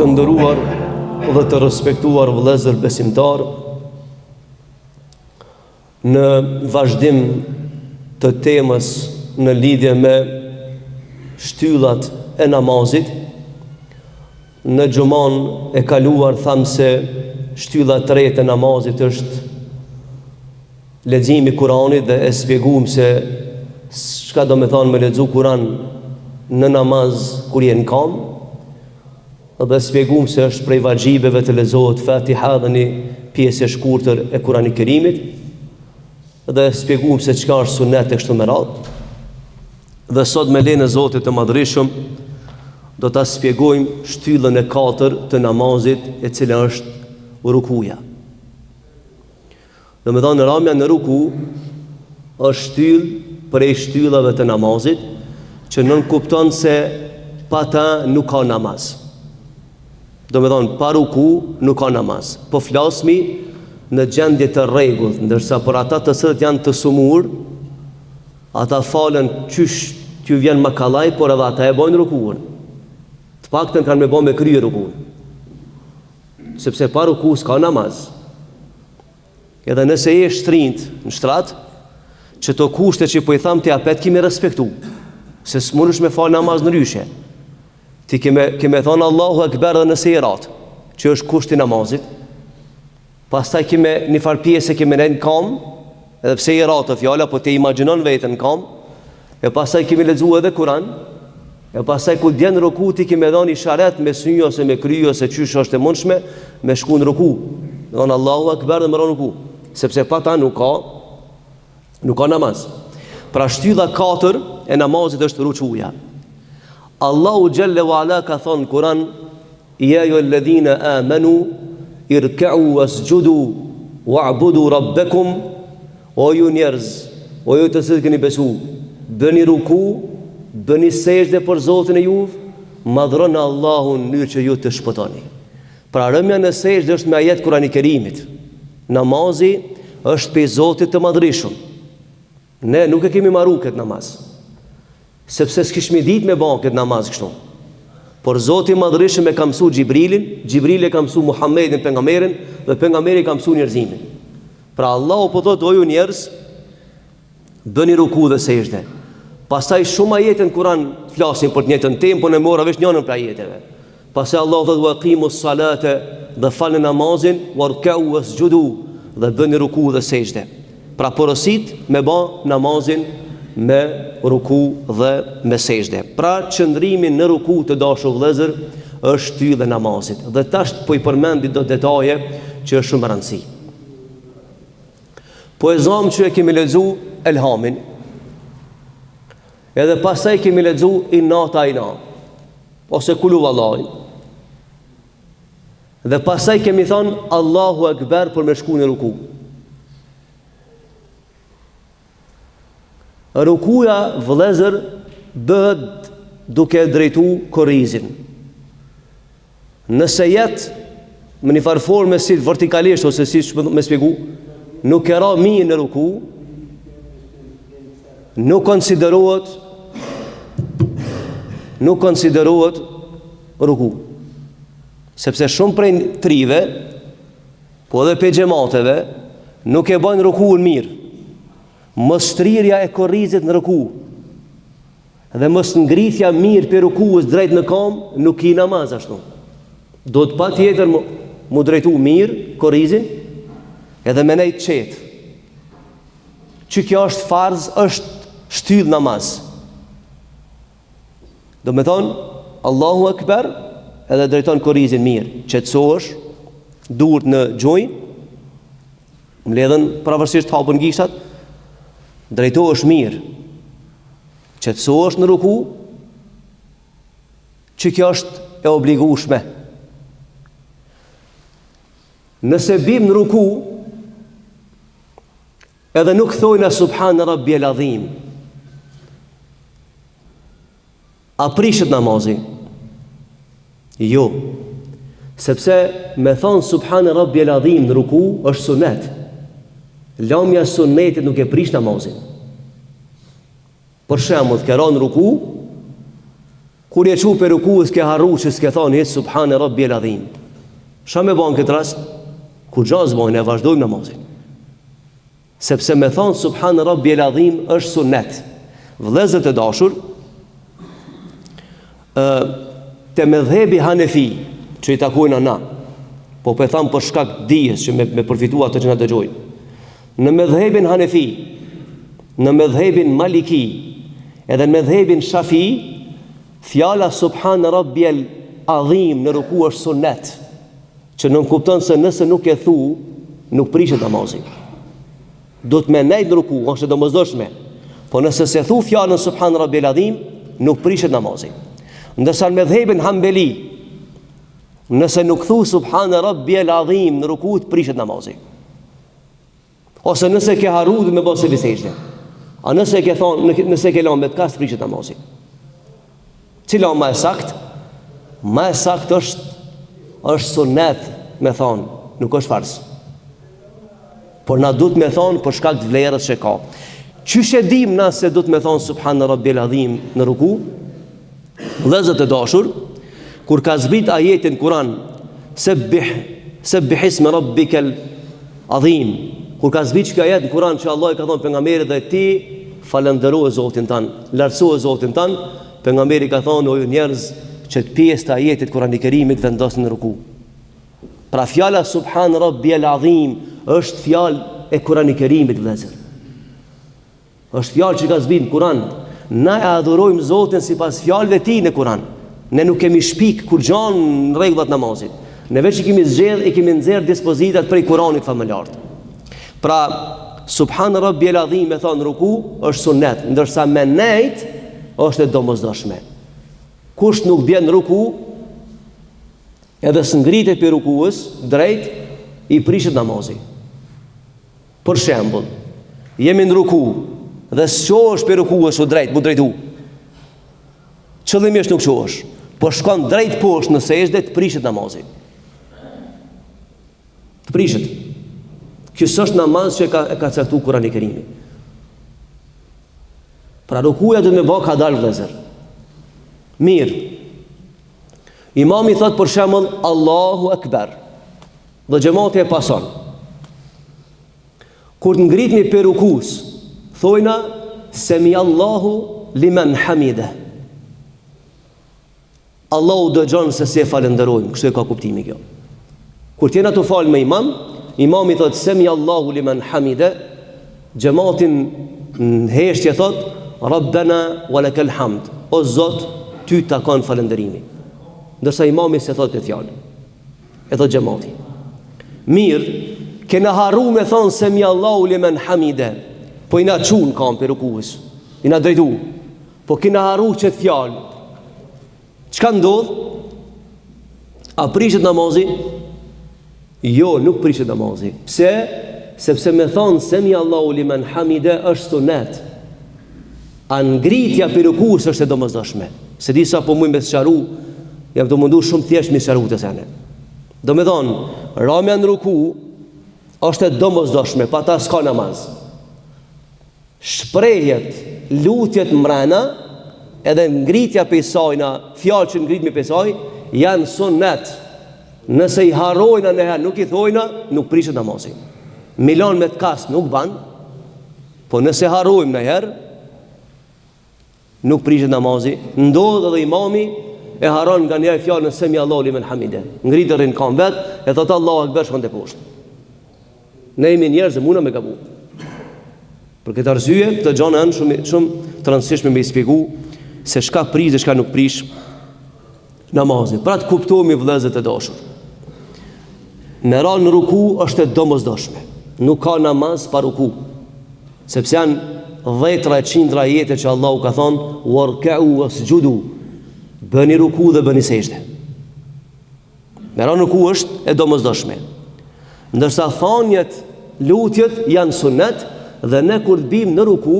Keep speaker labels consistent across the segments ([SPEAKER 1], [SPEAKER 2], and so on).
[SPEAKER 1] Të nderuar dhe të respektuar vëllezër besimtar, në vazhdim të temës në lidhje me shtyllat e namazit, në xhuman e kaluar tham se shtylla e tretë e namazit është leximi i Kuranit dhe e shpjeguam se çka do të thonë me lexu Kur'an në namaz kur je në kam, dhe shpjeguam se është prej vajxhibeve të lexohet Fatiha dhe një pjesë e shkurtër e Kuranit Kerimit, dhe shpjeguam se çka është sunet e kështu me radhë. Dhe sot me lejen e Zotit të Madhërisëm do ta shpjegojmë shtyllën e katër të namazit, e cila është rukuja. Do të thonë ramja në ruku është shtyllë prej shtyllave të namazit, që nën kupton se pa ta nuk ka namaz. Do me thonë, pa ruku nuk ka namaz. Po flasmi në gjendje të rregullt, ndërsa për ata të cilët janë të sumur, ata falen qysh t'ju vjen makallaj, por edhe ata e bojnë rukuën. Të paktën kanë me bojnë me krye rukuën. Sepse pa ruku s'ka namaz. Edhe nëse je shtrint në shtrat, që të kushte që po i tham të apet kemi respektu, se s'munësh me fal namaz në ryshe. Ti keme thonë Allahu Ekber dhe nëse i ratë, që është kushti namazit. Pastaj keme një farë pjesë keme në kam, edhe pse i ratë të fjalla, po te imagjinon vetën në kam, e pastaj keme lexuar edhe Kur'an, e pastaj ku djenë ruku ti keme dhoni isharet me sy ose me kry ose qysh është e mundshme me shku në ruku. Thonë Allahu Ekber dhe më ronë ruku, sepse pa ta nuk ka namaz. Pra shtylla katër e namazit është rukuja. Allahu Jalla wa Ala ka thonë Kur'an, ja ju alladhina amanu irka'u wasjudu wa'budu rabbakum, o ju njerëz, o ju të cilët keni besu, bëni ruku, bëni sejdë për Zotin e juve, madhroni Allahun në mënyrë që ju të shpëtoni. Pra rëmja në sejdë është me ajet Kur'ani Kerimit. Namazi është pe Zotit të Madhrishëm. Ne nuk e kemi marru këtë namaz, sepse s'kishmi dit me ban këtë namaz kështu. Por Zoti i Madhrishëm e ka mësu Gjibrilin, Gjibrili e ka mësu Muhammedin pejgamberin, dhe pejgamberi ka mësu njerëzimin. Pra Allahu po thotë o ju njerëz, bëni ruku dhe sejdë. Pastaj shumë ajete në Kur'an flasin për të njëjtën temë, po ne mora vesh njërin prej ajeteve. Pastaj Allahu thotë waqimus salate, dhe falni namazin, warka'u wasjudu, dhe bëni ruku dhe sejdë. Pra porosit me ba namazin me ruku dhe me sejdë. Pra qëndrimi në ruku të dashur vëllezër është shtylla e namazit. Dhe tash po i përmendi do detaje që është shumë rëndësi. Po e zam që e kemi lexu Elhamin, edhe pastaj kemi lexu Inna ose Kulu Vallahi, dhe pastaj kemi thonë Allahu Ekber për me shku në ruku. Rukuja vëllezër bëhet duke drejtu korrizin. Nëse jetë më një farë forme si vertikalisht ose si me shpjegu, nuk e ra mirë në ruku, nuk konsiderohet ruku. Sepse shumë prej trive, po edhe pe xhamateve, nuk e bën rukuun mirë. Mos shtrirja e korrizit në ruku dhe mos ngritja mirë për rukuës drejt në kam, nuk i namaz ashtu. Do të patjetër mu drejtu mirë korrizin edhe me nejtë qetë. Që kjo është farz, është shtyllë namaz. Do me thonë Allahu Ekber edhe drejton korrizin mirë, qetësohesh, duart në gjunjë, mbledhen pavarësisht hapën gishtat, drejtohesh mirë, qetësohesh në ruku, që kjo është e obligueshme. Nëse bim në ruku, edhe nuk thojna Subhana Rabbiyal Azim, a prishet namazi? Jo, sepse me thonë Subhana Rabbiyal Azim në ruku është sunet. Lamja sunetit nuk e prish namazin. Për shembull, ke ra në ruku, Kur je çu për ruku s'ke harru që s'ke thonë hiç subhane rabbiyal azim. Ç'a më bën këtë rast? Kur gjaz bën e vazhdojmë namazin. Sepse me thonë subhane rabbiyal azim është sunnet. Vëllezër të dashur, te medhhebi Hanefi, që i takojnë na, po për thamë për shkak dijes që me përfitua të që na dëgjojnë. Në medhhebin Hanefi, në medhhebin Maliki, edhe në medhhebin Shafi, fjala subhan rabbiyal azim në ruku është sunnet, që nuk kupton se nëse nuk e thu, nuk prishet namazi. Do të me nejt në ruku, është e domosdoshme. Po nëse se thu fjalën subhan rabbiyal azim, nuk prishet namazi. Ndërsa në medhhebin Hanbeli, nëse nuk thu subhan rabbiyal azim në ruku, prishet namazi. Ose nëse ke harru dhe me bëse bisejdë. A nëse ke thonë, nëse ke lanë me të kastë, prishet namazi. Cila ma e sakt? Ma e sakt është sunnet me thonë, nuk është farz. Por na duhet me thonë për shkak të vlerës që ka. Qysh e dim na se duhet me thonë subhan rabbiyal azim në ruku? Vëllezër të dashur, kur ka zbrit ajetin Kur'an, sebbih isme rabbikal azim, kur ka zbrit që ajet në Kur'an që Allah i ka thonë pejgamberit dhe ti falëndero Zotin tanë, lartëso Zotin tanë, pejgamberi ka thonë o ju njerëz që të pjesë të ajetit Kur'an i Kerimit vendosni në ruku. Pra fjala subhan rabbiyal azim është fjalë e Kur'an i Kerimit, vëllezër. Është fjalë që ka zbrit në Kur'an. Na e adhurojmë Zotin sipas fjalëve të tij në Kur'an. Ne nuk kemi shpik kur gjan në rregullat namazit. Ne veç i kemi nxjerr dispozitat prej Kur'anit famullar. Pra subhan rabbiyal azim me thon ruku është sunnet, ndërsa me nejt është e domosdoshme. Kush nuk bjen ruku, edhe s'ngritet për rukuës drejt, i prishet namazi. Për shembull, jemi në ruku dhe s'qohesh për rukuës u drejt, mu drejtu. Qëllimisht nuk qohesh, po shkon drejt poshtë në sejdë, të prishet namazi. Të prishet. Ky është namaz që e ka caktuar Kurani i Kerimi. Pra rukuja dhe me bë ka dalë, vëllezër. Mirë. Imami thot për shembull Allahu Akbar. Dhe xhamati e pason. Kur të ngritni për rukus, thojna semi Allahu liman hamide. Allahu dëgjon se si e falenderojmë, kështu e ka kuptimi kjo. Kur t'jena të falë me imam, imami thot semi Allahu liman hamide, xhamatin në heshtje thot Rabbana walakal hamd. O Zot, ty takon falenderimi. Ndërsa imami se thot këtë fjalë. E thot xhamati. Mirë, kena harru me thonë semi Allahu liman hamide, po i na çun kam për rukuës, i na drejtu. Po kena harru çet fjalë. Çka ndodh? A prishet namazi? Jo, nuk prishet namazi. Pse? Sepse me thonë semi Allahu liman hamide është sunet. A ngritja për rukuës është e domosdoshme. Se di sa po mujmë me sqaru, jam të mundu shumë thjesht me sqaru të sene. Do me thonë, ramja në ruku është e domosdoshme, pa ta s'ka namaz. Shprehjet, lutjet mrena, edhe ngritja për sajna, fjalë që ngritmi për saj, janë sunnet. Nëse i harrojna nëherë, nuk i thojna, nuk prishet namazi. Milon me të kas nuk ban, po nëse harrojmë nëherë, nuk prishet namazi. Ndodh edhe imami e haron nga njerë fjallën semi Allahu liman hamide. Ngritërin kam vetë, e thotë Allahu Akbar shkon të poshtë. Ne jemi njerëz dhe muna me gabu. Për këtë arsye, këtë gjanë janë shumë të rëndësishme me i shpjegu se shka prish dhe shka nuk prish namazin. Pra të kuptohemi vëllezër të dashur. Me ra në ruku është e domosdoshme. Nuk ka namaz pa ruku. Sepse janë 10 ajete që Allahu ka thonë warka'u wasjudu, bëni ruku dhe bëni sejdë. Me ra në ruku është e domosdoshme. Ndërsa thanjet, lutjet janë sunnet, dhe ne kur të bim në ruku,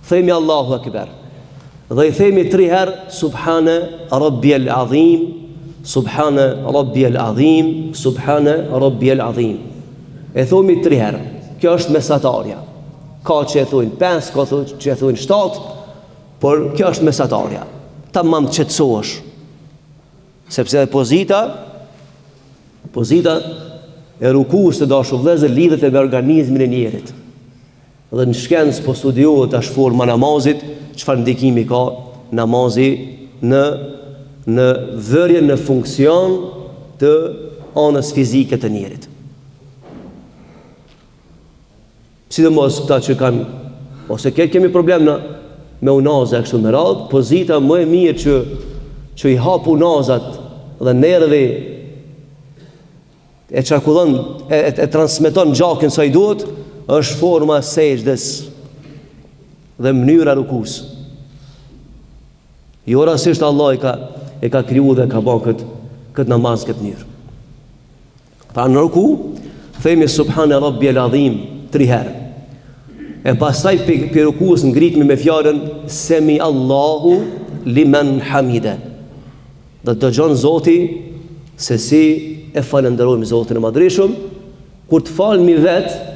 [SPEAKER 1] themi Allahu Akbar. Dhe i themi 3 herë subhane rabbiyal azim, subhane rabbiyal azim, subhane rabbiyal azim. E thomi 3 herë. Kjo është mesatarja. Ka që e thujnë 5, ka që e thujnë 7, por kjo është mesatarja. ta mam të qetësohesh. Sepse pozita e rukus të dashur vëllezër lidhet me organizmin e njerit. Dhe në shkencë po studiohet tash forma namazit, çfarë ndikimi ka namazi në vërjen në funksion të anës fizike të njerit. Sidomos këta që kanë ose kemi problem me unaza kështu me radhë, pozita më e mirë që i hap unazat dhe nervi e çarkullon e transmeton gjakën sa i duhet, është forma e sejdës dhe mënyra rukus. Jo rastisht Allah e ka kriju dhe ka bën këtë namaz këtë mënyrë. Pra në ruku themi subhana rabbiyal azim 3 herë. E pastaj për rukus ngritemi me fjalën semi Allahu liman hamida. Dhe dëgjon Zoti se si e falenderojmë Zotin e Madhreshëm kur të falmi vetë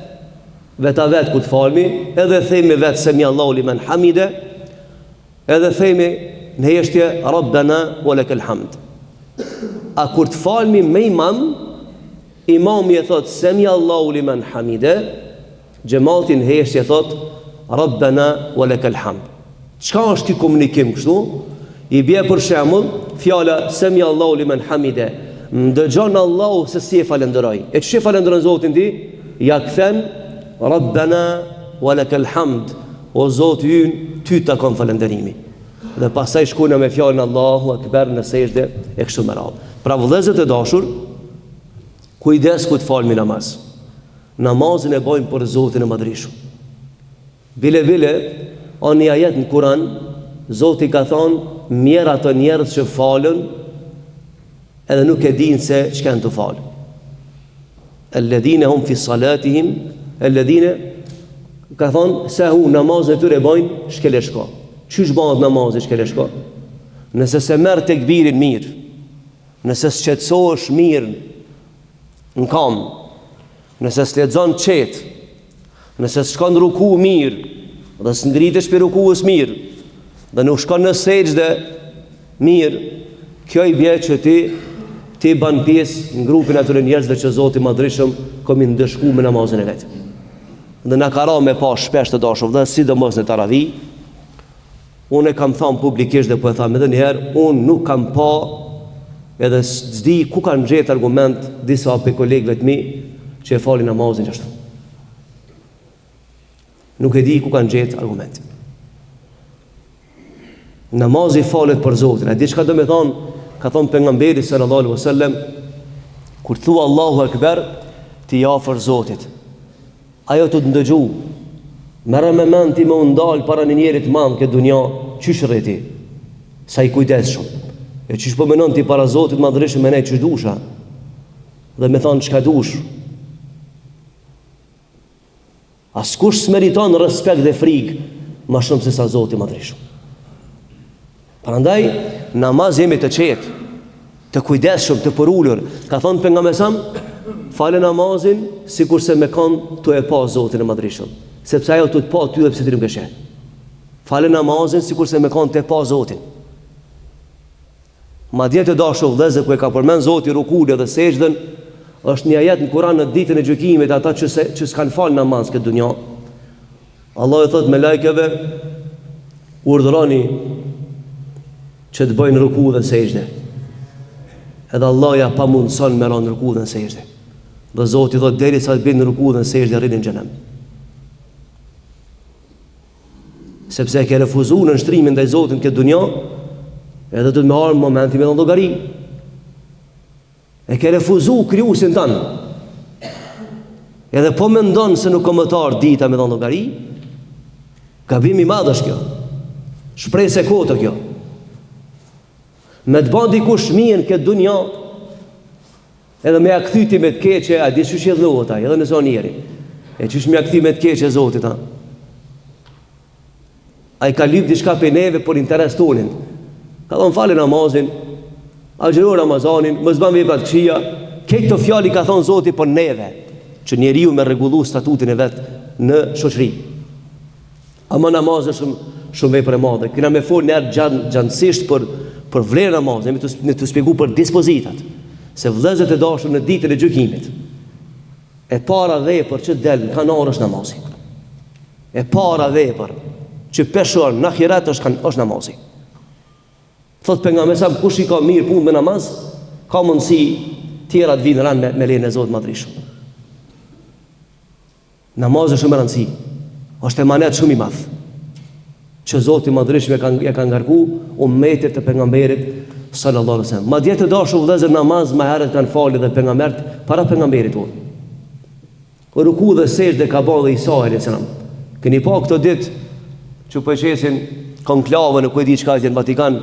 [SPEAKER 1] kur të falmi, edhe themi vetë semi Allahu liman hamida, edhe themi në heshtje Rabbana wa lakal hamd. A kur të falmi me imami e thot semi Allahu liman hamida, xhamati në heshtje thot Rabbana wa lakal hamd. Çka është ky komunikim kështu? I bie për shembull fjala semi Allahu liman hamida, ndëgjon Allahu se si e falenderoj. E ç'i falenderon Zotin ti? Ja kthen Rabbana wa lakal hamd, o Zoti ynë, ty takon falenderimi. Dhe pastaj shkojnë me fjalën Allahu Akbar në sejdë e kështu me radhë. Pra vëllezërit e dashur, kujdes ku të falmi namaz. Namazin e bëjmë për Zotin e Madhreshëm. Bile o një ajet në Kur'an, Zoti ka thonë mirë ato njerëz që falën edhe nuk e dinë se ç'kan të falë. Alladhina hum fi salatihim, alladhina ka thonë se namazin e tyre bojnë shkeleshko. Qysh bëhet namazi shkeleshko? Nëse se merr tekbirin mirë, nëse s'qetësohesh mirë në kam, nëse s'lexon qetë, nëse s'shkon ruku mirë, dhe s'ndritesh për rukuës mirë, dhe nuk shkon në sejdë mirë, kjo i bje që ti ban pjesë në grupin atyre njerëzve që Zoti i Madhreshëm komi ndëshku me namazin e vetë. Dhe na ka ra me pa shpesh të dashur, dhe sidomos në Taravi, unë e kam thënë publikisht dhe po e tham edhe një herë, unë nuk kam pa edhe s'di ku kanë gjetë argument disa për kolegëve të mi që e falin namazin ashtu. Nuk e di ku kanë gjetë argument. Namazi falet për Zotin. A di çka do me thonë? Ka thonë pejgamberi sallallahu alaihi wasallam, kur thua Allahu Akbar, ti afër Zotit. Ajo të ndëgju. Merë me mend ti më ndal para një njerit madh këtë dunja, çysh rreti? Sa i kujdesshëm. E çysh po menon ti para Zotit Madhreshëm me ne çysh dusha? Dhe me thonë çka dush. Askush s'meriton respekt dhe frikë më shumë se sa Zoti Madhreshëm. Prandaj namaz jemi të qetë, të kujdesshëm, të përulur. Ka thonë pejgamberi sa falë namazin sikurse me kanë tu e pa Zotin e Madhreshëm, sepse ajo tu të pa ty dhe pse ti nuk e sheh. Falë namazin sikurse me kanë të pa Zotin. Madje të dashur vëllezër, ku e ka përmend Zoti rukun dhe sejdën, është një ajet në Kur'an në ditën e gjykimit, ata që s'kan falë namaz këtë dunja. Allah e thot me lajkeve, urdhëroni që të bëjnë ruku dhe sejdë. Edhe Allah ja pa mundëson me ranë ruku dhe sejdë. Dhe Zoti thot deri sa të bëjnë ruku dhe sejdë rrinin në xhenem. Sepse e ke refuzuar në nshtrimin ndaj Zotit këtë dunja, edhe do të më marr momenti me llogari. E ke refuzuar krijuesin tan. Edhe po mendon se nuk komentar dita me llogari, gabim i madh është kjo. Shpresë e kotë kjo. Me të bën dikush mirë këtë dunja, edhe me ja kthyti me të keqe, a di çush i dhëhet ai, edhe në zonë njëri. E çush më ja kthi me të keqe Zotit ta. Ai ka lyp diçka pe neve për interes tonin. Ka thonë falë namazin, agjëro Ramazanin, mos bën vepra të këqija. Këtë fjalë ka thonë Zoti për neve, që njeriu me rregullu statutin e vet në shoqëri. Ama namazi është shumë vepër e madhe. Kena me fol në gjantësisht për vlerën e namazit, ne të shpjegoj për dispozitat. Se vëllezërit e dashur në ditën e gjykimit, e para vepër që del në kanar është namazi. E para vepër që peshon në ahiret është namazi. Thot pejgamberi sa kush i ka mirë punë me namaz, ka mundësi tjera të vinë rënë me lejen e Zotit madhreshëm. Namazi është shumë e rëndësishme. Është emanet shumë i madh që Zoti i madhreshëm ja ka ngarku ummetit të pejgamberit sallallahu alaihi wasallam. Madje të dashur vëllezër, namaz më herët kanë falë dhe pejgamberët para pejgamberit tonë. Ruku dhe sejdë ka bërë dhe Isa alayhis salam. Keni pa këto ditë që po qesin konklavën e ku e di çka në Vatikan,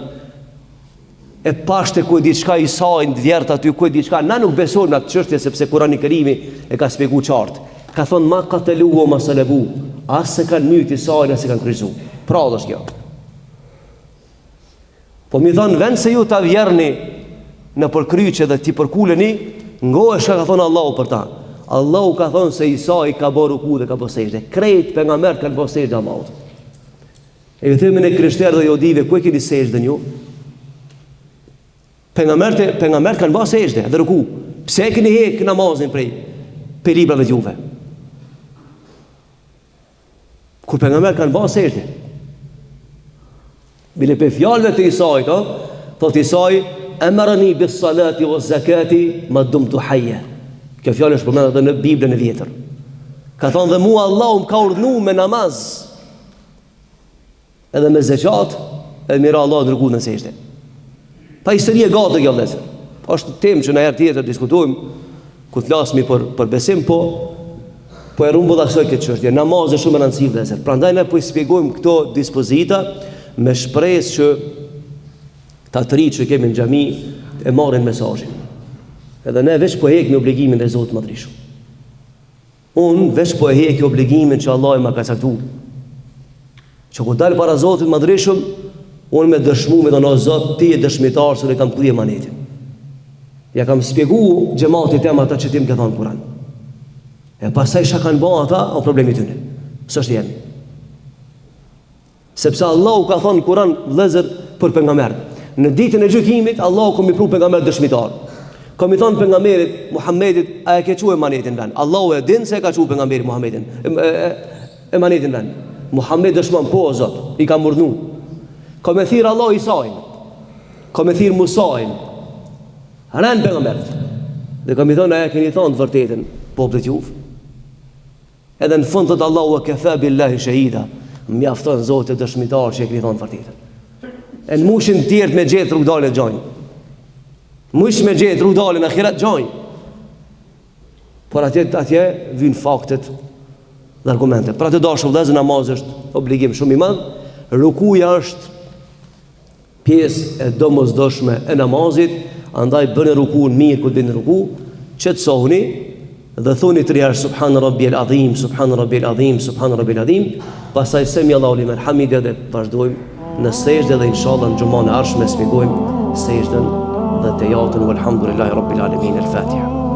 [SPEAKER 1] e pashte ku e di çka Isa në djertë aty ku e di çka. Na nuk besojmë atë çështje sepse Kurani i Kerimi e ka shpjeguar qartë. Ka thonë ma qataluhu ma salabu, as se kanë myt Isa as se kanë kryqëzuar. Pra është kjo. Po mi thonë vend se ju ta vjerni në përkryqe dhe ti përkuleni, ngohesh ka thonë Allahu për ta. Allahu ka thonë se Isa i ka bërë ruku dhe ka bërë sejdë. Krejt pejgamberët kanë bërë sejdë Allahut. E ju themi në krishterë dhe judive, ku e keni sejdën ju? Pejgamberët kanë bërë sejdë dhe ruku. Pse e keni hek namazin prej librave të juve? Kur pejgamberët kanë bërë sejdë. Bile pe fjalëve të Isait, thot Isai, "Amarani bis salati waz zakati ma dumtu hayya." Kjo fjalë është përmendur edhe në Biblën e Vjetër. Ka thonë dhe mua Allahu më ka urdhëruar me namaz, edhe me zeqat, edhe mira Allah në rrugën e sejdë. Pa histori e gatë kjo vëllezër. Është temë që në herë tjetër diskutojmë, ku flasmi për besim, po e rumbull aksoj këtë çështje. Namazi është shumë e rëndësishme vëllezër. Prandaj ne po i shpjegojmë këto dispozita me shpresë që ta të rritë që kemi në xhami e marrin mesazhin. Edhe ne veç po heqim obligimin e Zotit madhreshëm. Unë veç po heq obligimin që Allah më ka caktuar. Që ku dal para Zotit madhreshëm, unë me dëshmu me thonë, o Zot, ti je dëshmitar se ne kam kryer emanetin. Ja kam shpjeguar xhamatit tem ata që tim ke thonë Kur'an. E pastaj çka kanë bërë ata, o problemi tyne. S'është jemi. Sepse Allahu ka thonë Kur'an vëllezër për pejgamber. Në ditën e gjykimit Allahu ka mëpru pejgamber dëshmitar. Ka më thonë pejgamberit Muhammedit, a e ke çuar emanetin vën? Allahu e din se e ka çuar pejgamberit Muhammedin. Emanetin vën. Muhammed dëshmon po o Zot, i ka murdhnu. Ka më thirr Allahu Isain. Ka më thirr Musain. Haran pejgamber. Dhe ka më thonë a e keni thonë të vërtetën popullit juv? Edhe në fund thot Allahu wa kafa billahi shahida. Mjafton Zoti dëshmitar që e keni thonë të vërtetën. E në mushin tjertë me gjetë rrugdalën e gjojnë. Mush me gjetë rrugdalën e ahiret gjojnë. Por atje vynë faktet dhe argumente. Pra të dashur vëllezër, namazi është obligim shumë i madh. Rukuja është pjesë e domosdoshme e namazit, andaj bëni rukun mirë kur dini ruku, qetësohuni dhe thoni 3 herë subhan rabbiyal azim, subhan rabbiyal azim, subhan rabbiyal azim, pastaj semi Allahu limen hamide dhe vazhdojmë në sejdë dhe inshallah në xumën e ardhshme shpjegojmë sejdën dhe tejatën walhamdulillahi rabbil alamin. El-Fatiha.